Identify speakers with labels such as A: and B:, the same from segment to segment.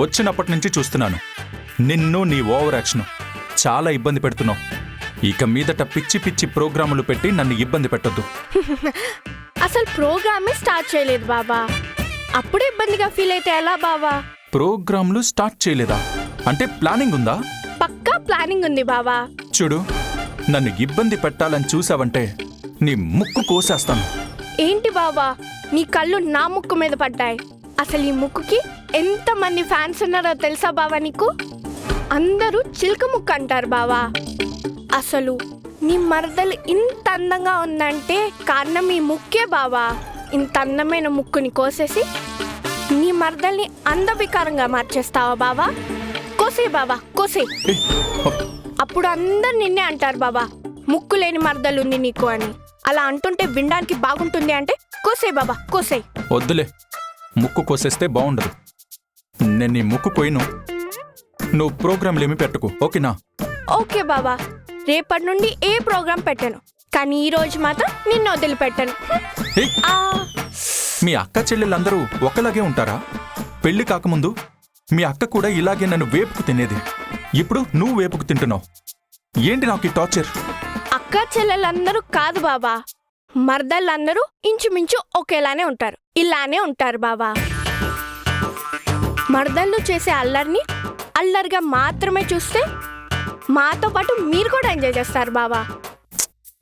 A: వచ్చినప్పటి నుంచి చూస్తున్నాను. నిన్ను నీ ఓవర్ యాక్షన్ చాలా ఇబ్బంది పెడుతున్నావు. ఇక మీదట పిచ్చి పిచ్చి ప్రోగ్రాములు పెట్టి నన్ను ఇబ్బంది పెట్టొద్దు.
B: అసలు ప్రోగ్రామే స్టార్ట్ చేయలేదు బాబా. అప్పుడే ఇబ్బందిగా ఫీల్ అయితే ఎలా బావా?
A: ప్రోగ్రాంలు స్టార్ట్ చేయలేదా? అంటే ప్లానింగ్ ఉందా?
B: పక్కా ప్లానింగ్ ఉంది బావా.
A: చూడు, నన్ను ఇబ్బంది పెట్టాలని చూసావంటే నీ ముక్కు కోసేస్తాను.
B: ఏంటి బావా, నీ కళ్ళు నా ముక్కు మీద పడ్డాయి. అసలు ఈ ముక్కుకి ఎంతమంది ఫ్యాన్స్ ఉన్నారో తెలుసా బావా నీకు? అందరూ చిలుక ముక్కు అంటారు బావా. అసలు నీ మరదలు ఇంత అందంగా ఉందంటే కారణం ఈ ముక్కే బావా. ఇంత అందమైన ముక్కుని కోసేసి నీ మరదల్ని అందవికారంగా మార్చేస్తావా బావా? కోసే బావా, కోసే. అప్పుడు అందరు నిన్నే అంటారు బావా, ముక్కు లేని మరదలుంది నీకు అని. అలా అంటుంటే వినడానికి బాగుంటుంది అంటే కోసే బాబా, కోసే.
A: వద్దులే, ముక్కు కోసేస్తే బాగుండదు. నేను నీ ముక్కు కోయను. నువ్వు ప్రోగ్రాంలేమి పెట్టుకో, ఓకేనా?
B: ఓకే బాబా, రేపటి నుండి ఏ ప్రోగ్రాం పెట్టాను, కానీ ఈ రోజు మాత్రం నిన్ను వదిలిపెట్టాను.
A: మీ అక్క చెల్లెళ్ళందరూ ఒకలాగే ఉంటారా? పెళ్లి కాకముందు మీ అక్క కూడా ఇలాగే నన్ను వేపుకు తినేది. ఇప్పుడు నువ్వు వేపుకు తింటున్నావు. ఏంటి నాకు ఈ టార్చర్?
B: అక్క చెల్లెలందరూ కాదు బాబా, మర్దళ్ళందరూ ఇంచుమించు ఒకేలానే ఉంటారు. ఇలానే ఉంటారు బాబా. మర్దళ్ళు చేసే అల్లరిని అల్లరిగా మాత్రమే చూస్తే మాతో పాటు మీరు కూడా ఎంజాయ్ చేస్తారు బాబా.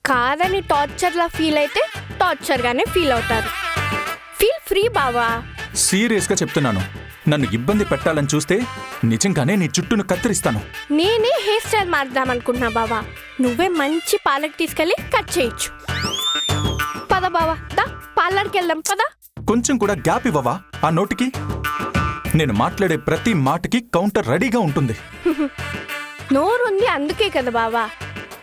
B: కాదని టార్చర్లా ఫీల్ అయితే టార్చర్గానే ఫీల్ అవుతారు. ఫీల్ ఫ్రీ బాబా.
A: సీరియస్గా చెప్తున్నాను, నన్ను ఇబ్బంది పెట్టాలని చూస్తే నిజంగానే నీ చుట్టూను కత్తిరిస్తాను.
B: నేనే హెయిర్ స్టైల్ మార్దామనుకుంటున్నా బాబా. నువ్వే మంచి పార్లర్కి తీసుకెళ్లి కట్ చేయొచ్చు. పద బావా, దా పార్లర్కి వెళ్దాం, పద.
A: కొంచెం కూడా గ్యాప్ ఇవ్వవా ఆ నోటికి? నేను మాట్లాడే ప్రతి మాటకి కౌంటర్ రెడీగా ఉంటుంది.
B: నోరుంది అందుకే కదా బావా.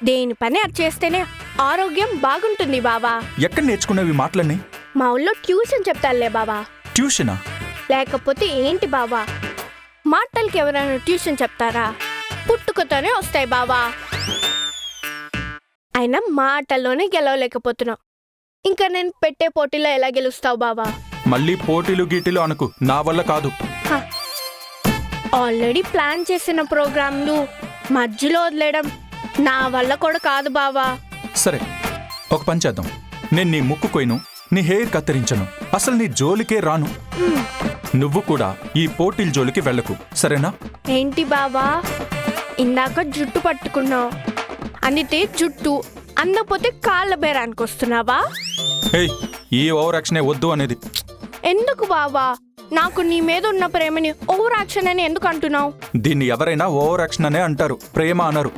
B: దేని పని అది చేస్తేనే ఆరోగ్యం బాగుంటుంది బావా.
A: ఎక్కడ నేర్చుకునేవి మాటలన్నీ?
B: మా ఊళ్ళో ట్యూషన్ చెప్తారులే బావా.
A: ట్యూషనా?
B: లేకపోతే ఏంటి బావా, మాటలకి ఎవరైనా ట్యూషన్ చెప్తారా? పుట్టుకతోనే వస్తాయి బావా. అయినా మాటల్లోనే గెలవలేకపోతున్నావు, ఇంకా నేను పెట్టే పోటీలో ఎలా గెలుస్తావు బావా?
A: మళ్ళీ పోటీలు గీటీలు అనుకు, నా వల్ల కాదు.
B: ఆల్రెడీ ప్లాన్ చేసిన ప్రోగ్రాంలు మధ్యలో వదిలేయడం నా వల్ల కూడా కాదు బావా.
A: సరే, ఒక పని చేద్దాం. నేను నీ ముక్కు కొయ్యను, నీ హెయిర్ కత్తిరించను, అసలు నీ జోలికే రాను. నువ్వు కూడా ఈ పోటీల జోలికి వెళ్ళకు, సరేనా?
B: ఏంటి బావా, ఇందాక జుట్టు పట్టుకున్నావు, అందితే జుట్టు, అందపోతే కాళ్ళ బేరానికి వస్తున్నావా?
A: ఏయ్, ఈ ఓవర్ యాక్షనే వద్దు అనేది.
B: ఎందుకు బావా? నాకు నీ మీద ఉన్న ప్రేమని ఓవర్ యాక్షన్ అని ఎందుకు అంటున్నావు?
A: దీన్ని ఎవరైనా ఓవర్ యాక్షన్ అనే అంటారు, ప్రేమ అనరు.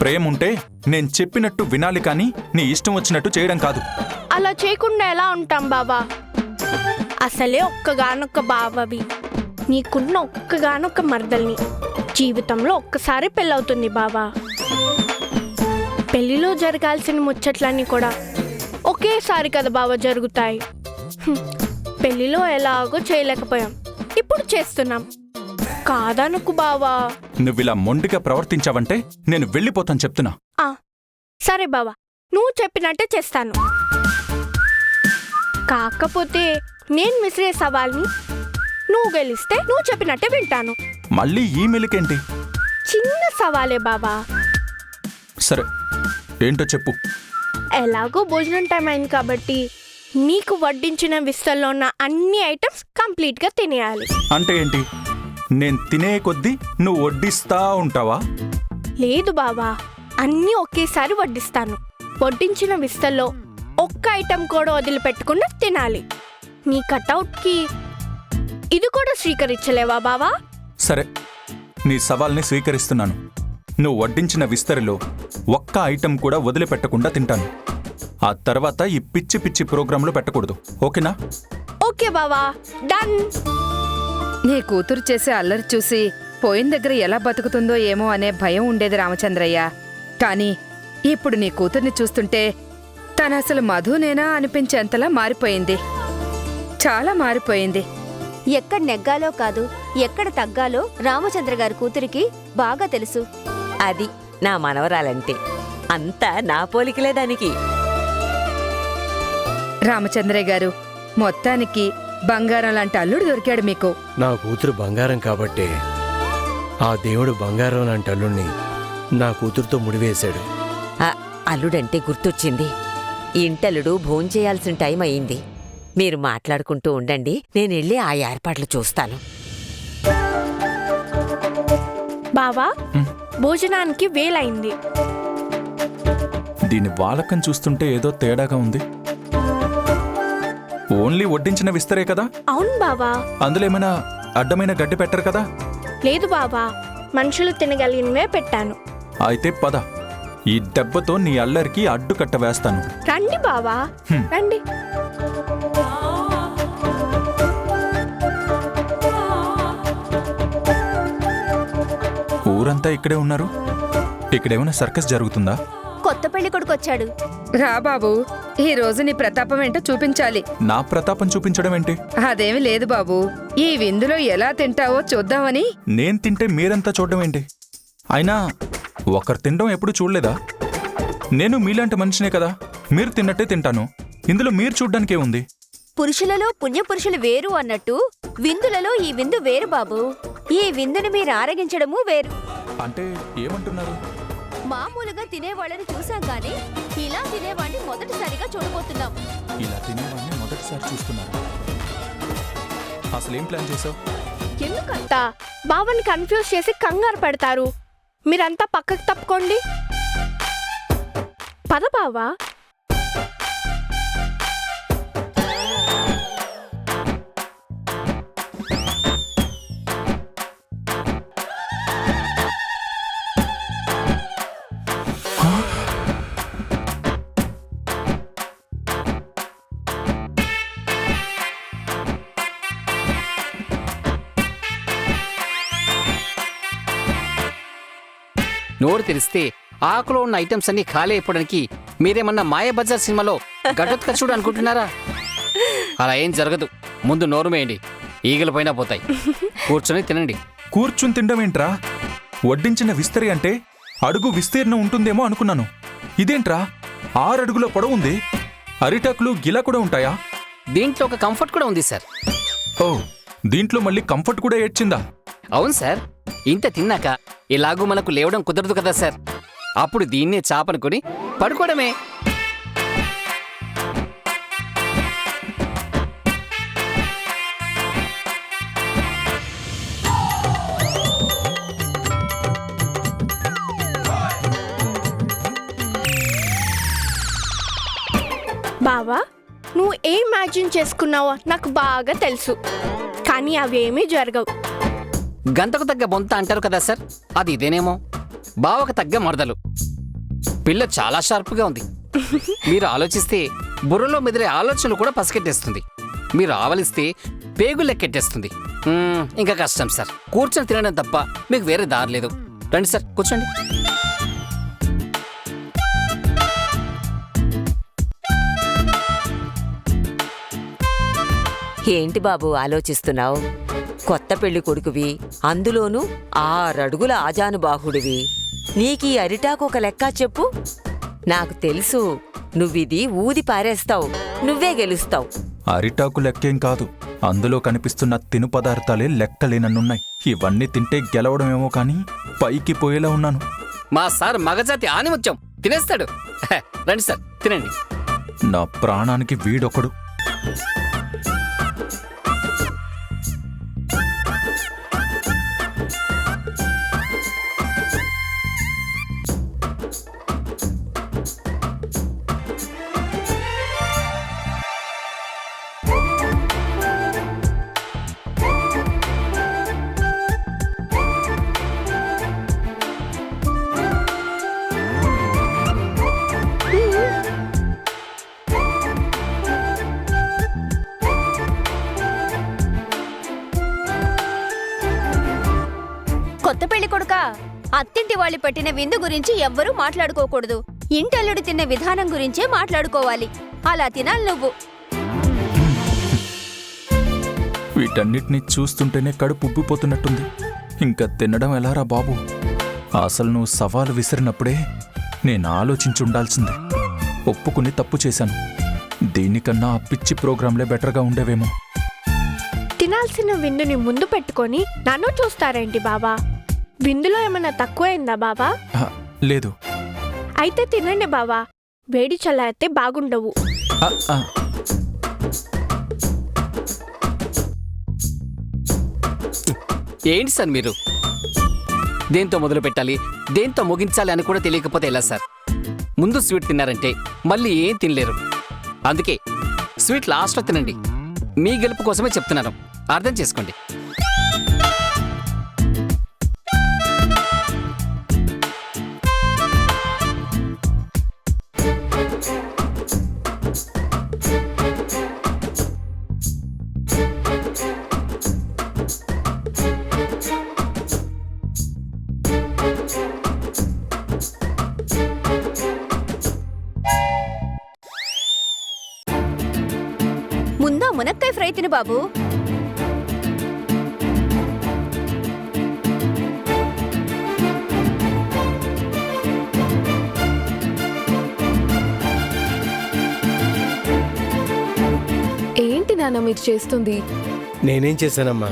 A: ప్రేమ ఉంటే నేను చెప్పినట్టు వినాలి కానీ నీ ఇష్టం వచ్చినట్టు చేయడం కాదు.
B: అలా చేయకుండా ఎలా ఉంటాం బావా? అసలే ఒక్కగానొక్క బావవి, నీకున్న ఒక్కగానొక్క మరదల్ని. జీవితంలో ఒక్కసారి పెళ్ళవుతుంది బావా. పెళ్లిలో జరగాల్సిన ముచ్చట్లన్నీ కూడా ఒకేసారి కదా బావా జరుగుతాయి. పెళ్లిలో ఎలాగో చేయలేకపోయాం, ఇప్పుడు చేస్తున్నాం. కాదనుకు బావా.
A: నువ్విలా మొండిగా ప్రవర్తించావంటే నేను వెళ్ళిపోతాను చెప్తున్నా.
B: సరే బావా, నువ్వు చెప్పినట్టే చేస్తాను. కాకపోతే నేను విసిరే సవాల్ని నువ్వు గెలిస్తే నువ్వు చెప్పినట్టే వింటాను.
A: మళ్ళీ ఈ మెలికేంటి?
B: చిన్న సవాలే బావా.
A: సరే, ఏంటో చెప్పు.
B: ఎలాగో భోజనం టైం అయింది కాబట్టి నీకు వడ్డించిన విస్తల్లో ఉన్న అన్ని ఐటమ్స్ కంప్లీట్గా తినేయాలి.
A: అంటే ఏంటి? నేను తినే కొద్దీ నువ్వు వడ్డిస్తా ఉంటావా?
B: లేదు బావా, అన్నీ ఒకేసారి వడ్డిస్తాను. వడ్డించిన విస్తల్లో ఒక్క ఐటమ్ కూడా వదిలిపెట్టకుండా తినాలి. నీ కటౌట్కి ఇది కూడా స్వీకరించలేవా బావా?
A: సరే, నీ సవాల్ని స్వీకరిస్తున్నాను. నువ్వు వడ్డించిన విస్తరిలో ఒక్క ఐటమ్ కూడా వదిలిపెట్టకుండా తింటాను. ఆ తర్వాత ఈ పిచ్చి పిచ్చి ప్రోగ్రాంలు పెట్టకూడదు, ఓకేనా?
B: ఓకే బావా, డన్.
C: నీ కూతురు చేసే అల్లరి చూసి పోయిన దగ్గర ఎలా బతుకుతుందో ఏమో అనే భయం ఉండేది రామచంద్రయ్య. కాని ఇప్పుడు నీ కూతుర్ని చూస్తుంటే తనసలు మధునేనా అనిపించేంతలా మారిపోయింది. చాలా మారిపోయింది.
D: ఎక్కడ నెగ్గాలో కాదు, ఎక్కడ తగ్గాలో రామచంద్ర గారి కూతురికి బాగా తెలుసు.
E: అది నా మనవరాలంటే అంతా నా పోలికలే దానికి.
C: రామచంద్రయ్య గారు, మొత్తానికి బంగారం లాంటి అల్లుడు దొరికాడు మీకు.
F: నా కూతురు బంగారం కాబట్టే ఆ దేవుడు బంగారం లాంటి అల్లుణ్ణి నా కూతురుతో ముడివేశాడు.
E: అల్లుడంటే గుర్తొచ్చింది. ఇంటల్లుడు భోంచేయాల్సిన టైం అయింది. మీరు మాట్లాడుకుంటూ ఉండండి, నేనెళ్ళి ఆ ఏర్పాట్లు చూస్తాను.
B: బావా భోజనానికి వేలైంది.
A: దీని వాలకం చూస్తుంటే ఏదో తేడాగా ఉంది. ఓన్లీ వడ్డించిన విస్తరే కదా?
B: అవును బావా.
A: అందులో ఏమైనా అడ్డమైన గడ్డి పెట్టరు కదా?
B: లేదు బావా, మనుషులు తినగలిగినవే పెట్టాను.
A: అయితే పద, ఈ దెబ్బతో నీ అల్లరికి అడ్డుకట్ట వేస్తాను.
B: రండి బావా, రండి.
A: ఊరంతా ఇక్కడే ఉన్నారు. ఇక్కడేమైనా సర్కస్ జరుగుతుందా?
D: కొత్త పెళ్లి కొడుకు వచ్చాడు.
C: రా బాబు, ఈ రోజు నీ ప్రతాపం ఏంటో చూపించాలి.
A: నా ప్రతాపం చూపించడం ఏంటి?
C: అదేమి లేదు బాబు, ఈ విందులో ఎలా తింటావో చూద్దామని.
A: నేను తింటే మీరంతా చూడడం ఏంటి? అయినా ఒకరు తినడం ఎప్పుడు చూడలేదా? నేను మీలాంటి మనిషినే కదా, మీరు తిన్నట్టే తింటాను. ఇందులో మీరు చూడ్డానికే ఉంది.
D: పురుషులలో పుణ్యపురుషులు వేరు అన్నట్టు విందులలో ఈ విందు వేరు బాబు. ఈ విందుని మీరు ఆరగించడము వేరు.
A: అంటే ఏమంటున్నారు?
D: మామూలుగా తినేవాళ్ళని చూసాం గానీ ఇలా తినేవాడిని మొదటిసారిగా చూడబోతున్నాం.
A: ఇలా తినేవాడిని మొదటిసారి చూస్తున్నారు. అసలేం ప్లాన్ చేసావు?
B: ఎందుకంతా బావని కన్ఫ్యూజ్ చేసి కంగారు పెడతారు. మీరంతా పక్కకు తప్పుకోండి. పద బావా.
G: నోరు తెరిస్తే ఆకులో ఉన్న ఐటమ్స్ అన్ని ఖాళీ అయిపోవడానికి మీరేమన్నా మాయాబజార్ సినిమాలో ఘటోత్కచుడు అనుకుంటున్నారా? అలా ఏం జరగదు. ముందు నోరు మేయండి, ఈగలు పైన పోతాయి. కూర్చొని తినండి.
A: కూర్చుని తినడం ఏంట్రా? వడ్డించిన విస్తరి అంటే అడుగు విస్తీర్ణం ఉంటుందేమో అనుకున్నాను. ఇదేంట్రా 6 అడుగుల పొడవు ఉంది. అరిటాకులు గిలా కూడా ఉంటాయా?
G: దీంట్లో ఒక కంఫర్ట్ కూడా ఉంది సార్.
A: ఓ, దీంట్లో మళ్ళీ కంఫర్ట్ కూడా ఏడ్చిందా?
G: అవును సార్, ఇంత తిన్నాక ఎలాగూ మనకు లేవడం కుదరదు కదా సార్. అప్పుడు దీన్నే చాపనుకొని పడుకోవడమే.
B: బావా, నువ్వు ఏం ఇమాజిన్ చేసుకున్నావో నాకు బాగా తెలుసు, కానీ అవేమీ జరగవు.
G: గంతకు తగ్గ బొంత అంటారు కదా సార్, అది ఇదేనేమో. బావకు తగ్గ మరదలు. పిల్ల చాలా షార్ప్గా ఉంది. మీరు ఆలోచిస్తే బుర్రలో మెదిలే ఆలోచనలు కూడా పసికెట్టేస్తుంది. మీరు ఆవలిస్తే పేగు లెక్కెట్టేస్తుంది. ఇంకా కష్టం సార్. కూర్చొని తినడం తప్ప మీకు వేరే దారి లేదు. రండి సార్, కూర్చోండి.
E: ఏంటి బాబు ఆలోచిస్తున్నావు? కొత్త పెళ్లి కొడుకువి, అందులోనూ 6 అడుగుల ఆజానుబాహుడివి. నీకీ అరిటాకు ఒక లెక్క చెప్పు. నాకు తెలుసు, నువ్విది ఊది పారేస్తావు, నువ్వే గెలుస్తావు.
A: అరిటాకు లెక్కేం కాదు, అందులో కనిపిస్తున్న తిను పదార్థాలే లెక్కలేనన్నున్నాయి. ఇవన్నీ తింటే గెలవడమేమో కానీ పైకి పోయేలా ఉన్నాను.
G: మా సార్ మగజాతి ఆనిముత్యం, తినేస్తాడు. రండి సార్, తినండి.
A: నా ప్రాణానికి వీడొకడు.
D: కొత్త పెళ్లి కొడుకా, అత్తింటి వాళ్ళు పెట్టిన విందు గురించి ఎవ్వరూ మాట్లాడుకోకూడదు. ఇంటల్లుడు తిన్న విధానం గురించే మాట్లాడుకోవాలి. అలా తినాలి నువ్వు.
A: వీటన్నిటినీ చూస్తుంటేనే కడుపు ఉబ్బిపోతున్నట్టుంది. ఇంకా తినడం ఎలారా బాబు? అసలు నువ్వు సవాలు విసిరినప్పుడే నేను ఆలోచించుండాల్సిందే. ఒప్పుకుని తప్పు చేశాను. దీనికన్నా ఆ పిచ్చి ప్రోగ్రాంలే బెటర్గా ఉండేవేమో.
B: తినాల్సిన విందుని ముందు పెట్టుకొని నన్ను చూస్తారేంటి బావా? విందులో ఏమైనా తక్కువైందా బావా?
A: ఆ, లేదు.
B: అయితే తినండి బావా, వేడి చల్లారితే బాగుండవు.
A: ఆ, ఆ.
G: ఏంటి సార్ మీరు? దేంతో మొదలు పెట్టాలి, దేంతో ముగించాలి అని కూడా తెలియకపోతే ఎలా సార్? ముందు స్వీట్ తిన్నారంటే మళ్ళీ ఏం తినలేరు. అందుకే స్వీట్ లాస్ట్లో తినండి. మీ గెలుపు కోసమే చెప్తున్నాను, అర్థం చేసుకోండి.
D: ముందా మునక్కాయ ఫ్రై తిను బాబు.
H: ఏంటి నాన్న మీరు చేస్తుంది?
F: నేనేం చేశానమ్మా,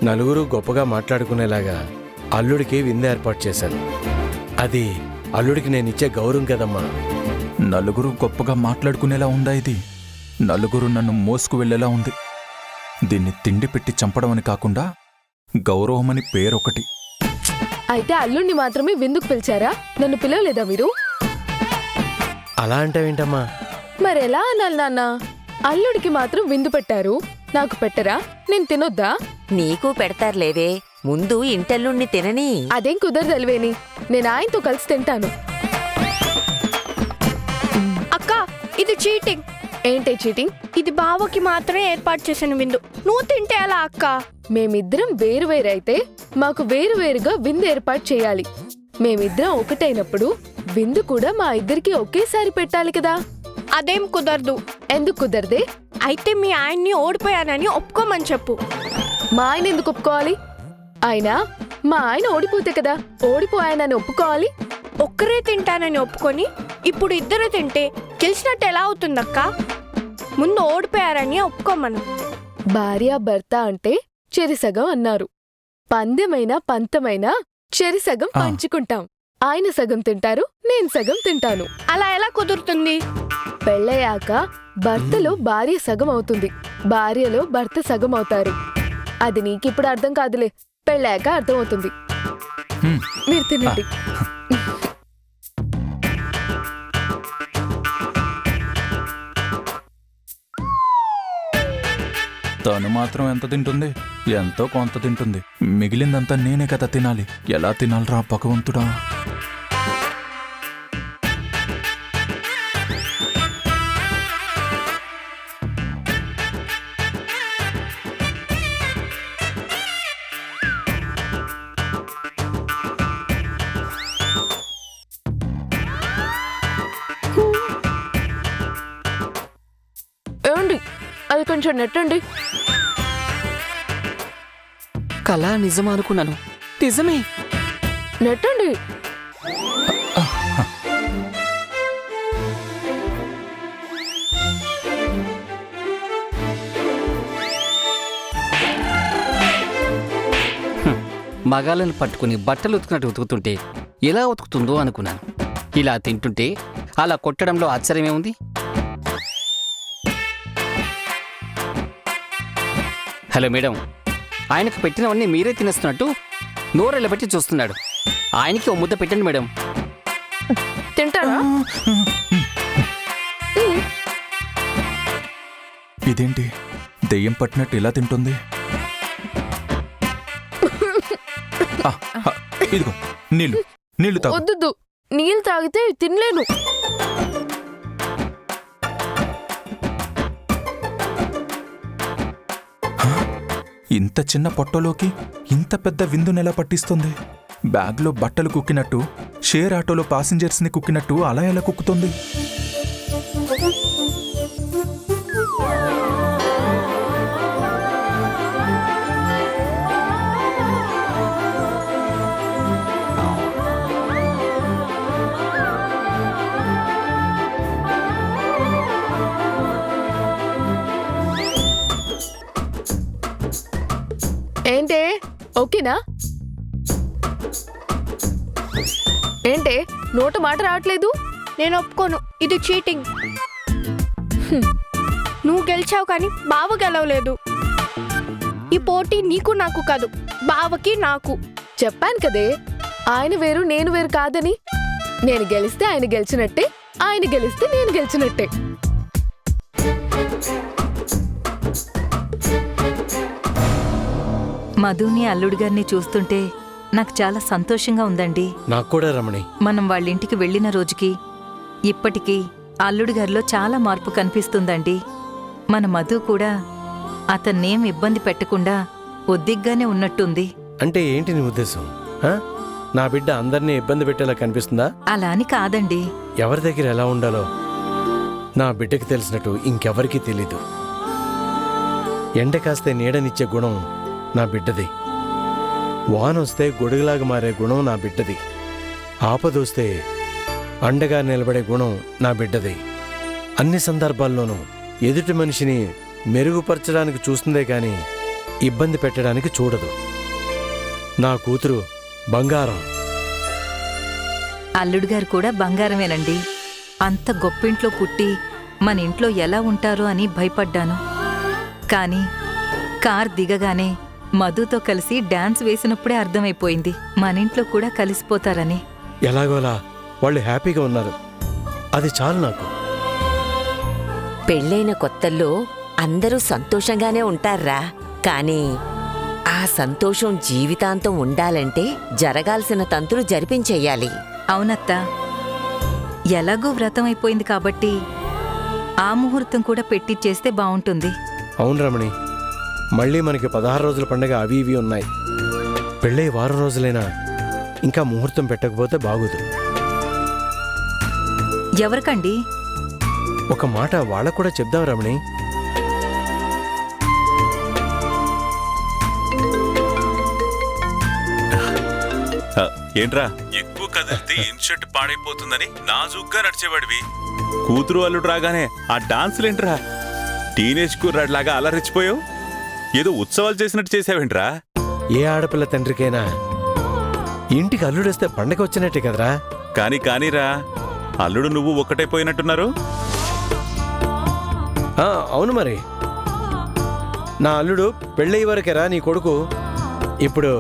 F: నలుగురు గొప్పగా మాట్లాడుకునేలాగా అల్లుడికి విందు ఏర్పాటు చేశాను. అది అల్లుడికి నేనిచ్చే గౌరవం కదమ్మా.
A: నలుగురు గొప్పగా మాట్లాడుకునేలా ఉందా ఇది? నలుగురు నన్ను మోసుకు వెళ్ళేలా ఉంది. దీన్ని తిండి పెట్టి చంపడం అని కాకుండా గౌరవమని పేరొకటి.
H: అయితే అల్లుణ్ణి మాత్రమే విందుకు పిలిచారా? నన్ను పిలవలేదా మీరు?
F: అలా అంటావేంటమ్మా?
H: మరెలా అనాలి నాన్న? అల్లుడికి మాత్రం విందు పెట్టారు, నాకు పెట్టరా? నేను తినొద్దా?
E: నీకు పెడతారులేవే, ముందు ఇంటల్లుణ్ణి తినని.
H: అదేం కుదరదలివేని, నేను ఆయనతో కలిసి తింటాను.
B: అక్క, ఇది చీటింగ్.
H: ఏంటే చీటింగ్?
B: ఇది బావకి మాత్రమే ఏర్పాటు చేసిన విందు, నువ్వు తింటే ఎలా అక్క?
H: మేమిద్దరం వేరువేరైతే మాకు వేరువేరుగా విందు ఏర్పాటు చేయాలి. మేమిద్దరం ఒకటైనప్పుడు విందు కూడా మా ఇద్దరికి ఒకేసారి పెట్టాలి కదా.
B: అదేం కుదరదు.
H: ఎందుకు కుదరదే?
B: అయితే మీ ఆయన్ని ఓడిపోయానని ఒప్పుకోమని చెప్పు.
H: మా ఆయన ఎందుకు ఒప్పుకోవాలి? మా ఆయన ఓడిపోతే కదా ఓడిపోయానని ఒప్పుకోవాలి.
B: ఒక్కరే తింటానని ఒప్పుకొని ఇప్పుడు ఇద్దరు తింటే గెలిచినట్టు ఎలా అవుతుందక్క? ముందు ఓడిపోయారని ఒప్పుకోమను.
H: భార్యాభర్త అంటే చెరిసగం అన్నారు. పందెమైనా పంతమైనా చెరిసగం పంచుకుంటాం. ఆయన సగం తింటారు, నేను సగం తింటాను.
B: అలా ఎలా కుదురుతుంది?
H: పెళ్ళయ్యాక భర్తలో భార్య సగం అవుతుంది, భార్యలో భర్త సగం అవుతారు. అది నీకిప్పుడు అర్థం కాదులే, పెళ్ళాక అర్థం అవుతుంది. మీరు తినండి.
A: తను మాత్రం ఎంత తింటుంది? ఎంతో కొంత తింటుంది. మిగిలిందంతా నేనే కదా తినాలి. ఎలా తినాలిరా భగవంతుడా?
H: ఏమండి, అది కొంచెం నెట్టండి.
G: కళ నిజమా అనుకున్నాను, నిజమే.
H: నెట్టండి.
G: మగాళ్ళని పట్టుకుని బట్టలు ఉతుకున్నట్టు ఉతుకుతుంటే ఎలా ఉతుకుతుందో అనుకున్నాను. ఇలా తింటుంటే అలా కొట్టడంలో ఆశ్చర్యమే ఉంది. హలో మేడం, ఆయనకు పెట్టినవన్నీ మీరే తినేస్తున్నట్టు నోరెళ్ళబెట్టి చూస్తున్నాడు. ఆయనకి ఓ ముద్ద పెట్టండి మేడం.
H: తింటారా?
A: ఇదేంటి దెయ్యం పట్టినట్టు ఇలా తింటుంది? ఇదిగో నీళ్లు తాగు.
H: వద్దు, నీళ్ళు తాగితే తినలేను.
A: ఇంత చిన్న పొట్టలోకి ఇంత పెద్ద విందునెలా పట్టిస్తుంది? బ్యాగ్లో బట్టలు కుక్కినట్టు, షేర్ ఆటోలో పాసింజర్స్ని కుక్కినట్టు అలా ఎలా కుక్కుతుంది?
H: ఓకేనా? ఏంటే నోటు మాట రావట్లేదు?
B: నేను ఒప్పుకోను, ఇది చీటింగ్. నువ్వు గెలిచావు కానీ బావ గెలవలేదు. ఈ పోటీ నీకు నాకు కాదు, బావకి నాకు.
H: చెప్పాను కదే, ఆయన వేరు నేను వేరు కాదని. నేను గెలిస్తే ఆయన గెలిచినట్టే, ఆయన గెలిస్తే నేను గెలిచినట్టే.
I: మధుని అల్లుడు గారిని చూస్తుంటే నాకు చాలా సంతోషంగా ఉందండి.
F: నాకు కూడా రమణి.
I: మనం వాళ్ళ ఇంటికి వెళ్ళిన రోజుకి ఇప్పటికీ అల్లుడు గారిలో చాలా మార్పు కనిపిస్తుందండి. మన మధు కూడా అతన్నేం ఇబ్బంది పెట్టకుండా ఒద్దిగ్గానే ఉన్నట్టుంది.
F: అంటే ఏంటి నీ ఉద్దేశం? ఆ? నా బిడ్డ అందరినీ ఇబ్బంది పెట్టేలా కనిపిస్తుందా?
I: అలా అని కాదండి.
F: ఎవరి దగ్గర ఎలా ఉండాలో నా బిడ్డకి తెలిసినట్టు ఇంకెవరికీ తెలీదు. ఎండ కాస్తే నీడనిచ్చే గుణం నా బిడ్డది. వానొస్తే గొడుగులాగా మారే గుణం నా బిడ్డది. ఆపదొస్తే అండగా నిలబడే గుణం నా బిడ్డది. అన్ని సందర్భాల్లోనూ ఎదుటి మనిషిని మెరుగుపరచడానికి చూస్తుందే కానీ ఇబ్బంది పెట్టడానికి చూడదు. నా కూతురు బంగారం.
I: అల్లుడు గారు కూడా బంగారమేనండి. అంత గొప్పింట్లో పుట్టి మన ఇంట్లో ఎలా ఉంటారో అని భయపడ్డాను. కానీ కార్ దిగగానే మధుతో కలిసి డాన్స్ వేసినప్పుడే అర్థమైపోయింది మన ఇంట్లో కూడా కలిసిపోతారని.
F: ఎలాగోలా వాళ్ళు హ్యాపీగా ఉన్నారు, అది చాలు నాకు.
E: పెళ్ళైన కొత్తల్లో అందరూ సంతోషంగానే ఉంటారా, కానీ ఆ సంతోషం జీవితాంతం ఉండాలంటే జరగాల్సిన తంతులు జరిపించెయ్యాలి.
I: అవునత్తా, ఎలాగో వ్రతం అయిపోయింది కాబట్టి ఆ ముహూర్తం కూడా పెట్టిచ్చేస్తే బావుంటుంది.
F: అవును రమణి, మళ్ళీ మనకి 16 రోజుల పండుగ అవి ఇవి ఉన్నాయి. పెళ్ళై వారం రోజులైనా ఇంకా ముహూర్తం పెట్టకపోతే బాగోదు.
I: ఎవరికండి?
F: ఒక మాట వాళ్ళకు కూడా చెప్దాం రమణి.
A: ఏంట్రా ఎక్కువ కదిలితే ఇన్షర్ట్ పాడైపోతుందని నాజుగ్గా నడిచేవాడివి. కూతురు అల్లుడు రాగానే ఆ డాన్సులేంట్రా? టీనేజ్ కుర్రాడిలాగా అలరిచ్చిపోయావు. ఏదో ఉత్సవాలు చేసినట్టు చేసావేంట్రా?
F: ఏ ఆడపిల్ల తండ్రికైనా ఇంటికి అల్లుడొస్తే పండగ వచ్చినట్టే కదరా.
A: కానీరా, అల్లుడు నువ్వు ఒక్కటైపోయినట్టున్నారు.
F: అవును మరి, నా అల్లుడు పెళ్ళయ్యే వరకేరా నీ కొడుకు. ఇప్పుడు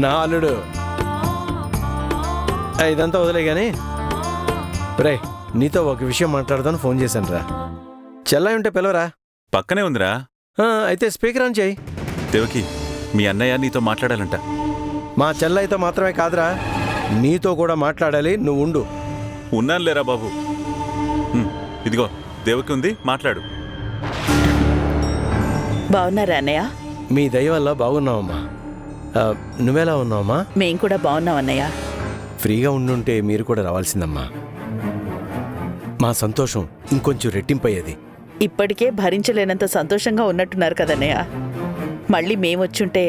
F: నా అల్లుడు. ఇదంతా వదిలే గాని రే, నీతో ఒక విషయం మాట్లాడదాను ఫోన్ చేశాను రా. చెల్లాయి ఉంటే పిలవరా.
A: పక్కనే ఉందిరా.
F: అయితే స్పీకర్ ఆన్ చేయి.
A: దేవకి, మీ అన్నయ్య నీతో మాట్లాడాలంట.
F: మా చెల్లైతో మాత్రమే కాదురా, నీతో కూడా మాట్లాడాలి. నువ్వు ఉండు.
A: ఉన్నాను లేరా బాబు. ఇదిగో దేవకి ఉంది, మాట్లాడు.
J: బాగున్నారా అన్నయ్య?
F: మీ దయ వల్ల బాగున్నావమ్మా. నువ్వెలా ఉన్నావమ్మా?
J: మేం కూడా బాగున్నాం అన్నయ్య.
F: ఫ్రీగా ఉండుంటే మీరు కూడా రావాల్సిందమ్మా. మా సంతోషం ఇంకొంచెం రెట్టింపయ్యేది.
J: ఇప్పటికే భరించలేనంత సంతోషంగా ఉన్నట్టున్నారు కదన్నయ్య. మళ్ళీ మేమొచ్చుంటే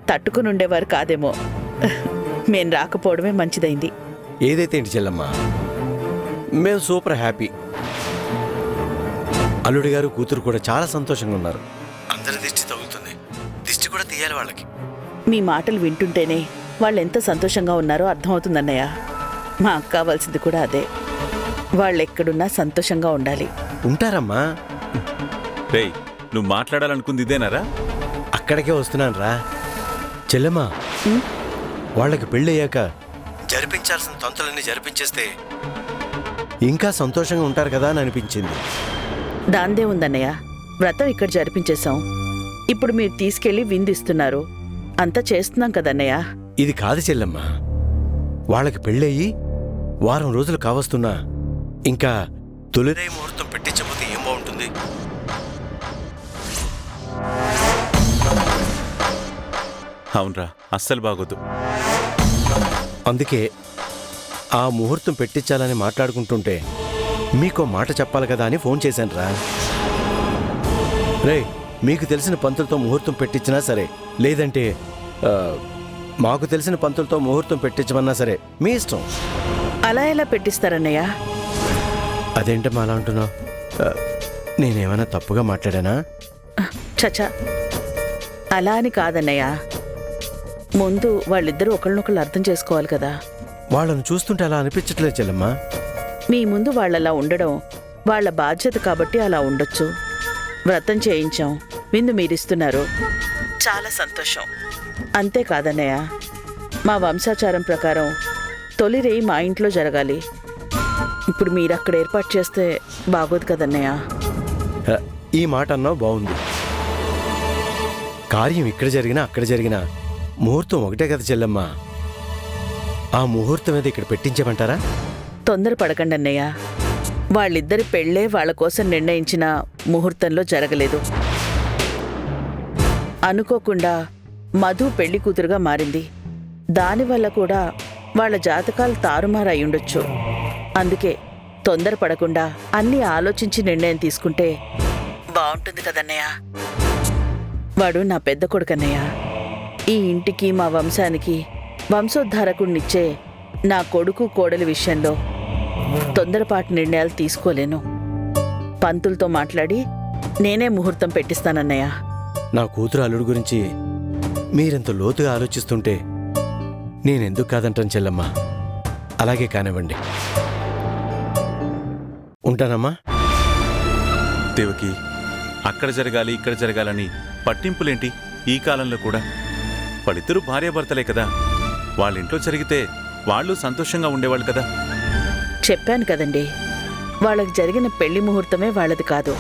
J: తట్టుకుని ఉండేవారు కాదేమో. మేం రాకపోవడమే మంచిదైంది.
F: ఏదైతే ఏంటి చెల్లమ్మా, మేము సూపర్ హ్యాపీ. అల్లుడి గారు కూతురు కూడా చాలా సంతోషంగా ఉన్నారు. అందరి దిష్టి తగులుతుంది, దిష్టి కూడా తీయాలి వాళ్ళకి.
J: మీ మాటలు వింటుంటేనే వాళ్ళు ఎంత సంతోషంగా ఉన్నారో అర్థమవుతుందన్నయ్య. మా అక్క కావాల్సింది కూడా అదే. వాళ్ళెక్కడున్నా సంతోషంగా ఉండాలి.
F: ఉంటారమ్మా.
A: రేయ్, నువ్వు మాట్లాడాలనుకుంది ఇదేనారా?
F: అక్కడికే వస్తున్నాను రా చెల్లెమ్మా. వాళ్ళకి పెళ్ళయ్యాక జరిపించాల్సిన తంతులన్నీ జరిపించేస్తే ఇంకా సంతోషంగా ఉంటారు కదా అని అనిపించింది.
J: దాందే ఉందన్నయ్య, వ్రతం ఇక్కడ జరిపించేశాం. ఇప్పుడు మీరు తీసుకెళ్లి విందిస్తున్నారు. అంతా చేస్తున్నాం కదన్నయ్య.
F: ఇది కాదు చెల్లెమ్మా, వాళ్ళకి పెళ్ళయి వారం రోజులు కావస్తున్నా ఇంకా తొలిరై ముహూర్తం పెట్టించకపోతే ఏం బాగుంటుంది?
A: అవునరా, అస్సలు బాగోదు.
F: అందుకే ఆ ముహూర్తం పెట్టించాలని మాట్లాడుకుంటుంటే మీకో మాట చెప్పాలి కదా అని ఫోన్ చేశాను రా. రే, మీకు తెలిసిన పంతులతో ముహూర్తం పెట్టించినా సరే, లేదంటే మాకు తెలిసిన పంతులతో ముహూర్తం పెట్టించమన్నా సరే మీ ఇష్టం.
J: అలా ఎలా పెట్టిస్తారన్నయ్య?
F: అదేంటమ్మా అలా అంటున్నావు? నేనేమైనా తప్పుగా మాట్లాడానా?
J: చచా, అలా అని కాదన్నయ్య. ముందు వాళ్ళిద్దరూ ఒకళ్ళనొకళ్ళు అర్థం చేసుకోవాలి కదా.
F: వాళ్ళను చూస్తుంటే అలా అనిపించట్లేదు చెల్లెమ్మా.
J: మీ ముందు వాళ్ళలా ఉండడం వాళ్ళ బాధ్యత కాబట్టి అలా ఉండొచ్చు. వ్రతం చేయించాం, విందు మీరిస్తున్నారు, చాలా సంతోషం. అంతేకాదన్నయ్య, మా వంశాచారం ప్రకారం తొలి రేయి మా ఇంట్లో జరగాలి. ఇప్పుడు మీరు అక్కడ ఏర్పాటు చేస్తే బాగోదు కదన్నయ్య.
F: హ, ఈ మాట అన్నావు బాగుంది. కార్యం ఇక్కడ జరిగినా అక్కడ జరిగినా ముహూర్తం ఒకటే కదా చెల్లెమ్మా. ఆ ముహూర్తం మీద ఇక్కడ పెట్టించమంటారా?
J: తొందరపడకండి అన్నయ్య. వాళ్ళిద్దరి పెళ్ళే వాళ్ళ కోసం నిర్ణయించిన ముహూర్తంలో జరగలేదు. అనుకోకుండా మధు పెళ్లి కూతురుగా మారింది. దానివల్ల కూడా వాళ్ళ జాతకాలు తారుమారు అయ్యుండొచ్చు. అందుకే తొందరపడకుండా అన్నీ ఆలోచించి నిర్ణయం తీసుకుంటే బాగుంటుంది కదన్నయ్య. వాడు నా పెద్ద కొడుకన్నయ్య. ఈ ఇంటికి మా వంశానికి వంశోద్ధారకుడినిచ్చే నా కొడుకు కోడలి విషయంలో తొందరపాటు నిర్ణయాలు తీసుకోలేను. పంతులతో మాట్లాడి నేనే ముహూర్తం పెట్టిస్తానన్నయ్య.
F: నా కూతురు అల్లుడు గురించి మీరెంత లోతుగా ఆలోచిస్తుంటే నేనెందుకు కాదంటాను చెల్లమ్మా. అలాగే కానివ్వండి. ఉంటానమ్మా.
A: దేవకి, అక్కడ జరగాలి ఇక్కడ జరగాలని పట్టింపులేంటి ఈ కాలంలో కూడా? వాళ్ళిద్దరూ భార్యాభర్తలే కదా. వాళ్ళింట్లో జరిగితే వాళ్ళు సంతోషంగా ఉండేవాళ్ళు కదా.
J: చెప్పాను కదండి, వాళ్ళకి జరిగిన పెళ్లి ముహూర్తమే వాళ్ళది కాదు.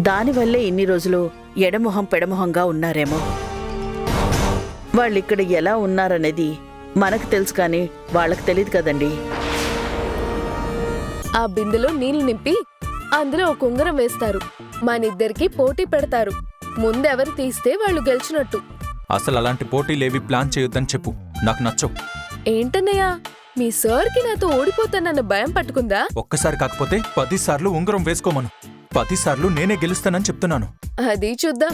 J: దానివల్లే ఇన్ని రోజులు ఎడమొహం పెడమొహంగా ఉన్నారేమో. వాళ్ళిక్కడ ఎలా ఉన్నారనేది మనకు తెలుసు, కానీ వాళ్ళకి తెలియదు కదండి.
H: ఆ బిందెలో నీళ్లు నింపి అందులో ఒక ఉంగరం వేస్తారు. మనిద్దరికి పోటీ పెడతారు. ముందెవరు తీస్తే వాళ్ళు గెలిచినట్టు.
K: అసలు అలాంటి పోటీలేవి ప్లాన్ చేయొద్దని చెప్పు. నాకు నచ్చవు.
H: ఏంటన్నయ్యా, మీ సార్కి నాతో ఓడిపోతానన్న భయం పట్టుకుందా?
K: ఒక్కసారి కాకపోతే 10 సార్లు ఉంగరం వేసుకోమను. 10 సార్లు నేనే గెలుస్తానని చెప్తున్నాను.
H: అది చూద్దాం.